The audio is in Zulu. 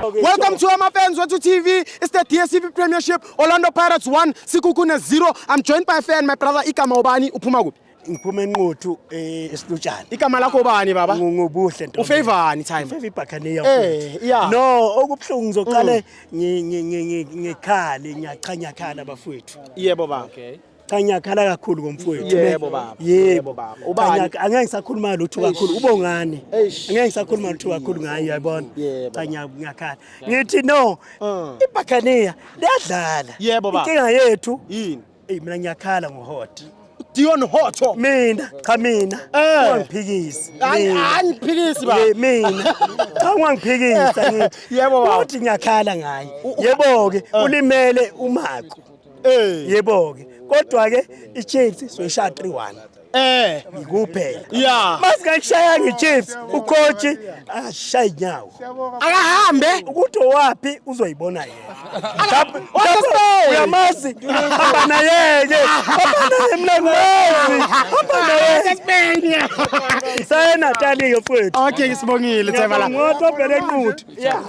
Welcome to my FANS Wethu TV. It's the DSTV Premiership. Orlando Pirates 1, Sekhukhune 0. I'm joined by a fan, my brother Igama Ubani Uphuma kuphi? Ngiphume enqothu esilutshana. Igama lakho ubani baba? Ngubuhle nto. Ufavani time. Ufave ibhakaniya futhi. Yeah. No, okubhlungu ngizoqale ngikhale ngiyachanyakhala bafowethu. Yebo baba. Okay. Chanyakhala kakhulu ngomfowethu. Yebo baba. Yebo baba. Ubani? Angeke ngisakhuluma lutho kakhulu ubongane. Angeke ngisakhuluma lutho kakhulu ngayo uyabona. Chanyakhala. Ngithi no. Ibhakaniya liyadlala. Yebo baba. Inkinga yethu yini? Mina ngiyakhala ngoHotto. Dion Hotto. Mina, cha mina. Ungiphikisi. Angiphikisi baba. Mina. Cha ungiphikisa ngithi. Yebo baba. Uthi ngiyakhala ngaye. Yebo ke ulimele umako. Yebo ke. Kodwa ke iChiefs soyishaya 3-1. Ngikuphela. Yeah. Masingashaya ngeChiefs ucoach ashaya inyawo. Akahambe Ukuthi owapi uzoyibona yena. Uyamazi. Hamba naye ke. Hamba naye mlangwazi. Hamba naye. Sayena tali ke mfowethu. Okay, ngisibongile Themba la. Ngoba phela enquthu. Yeah.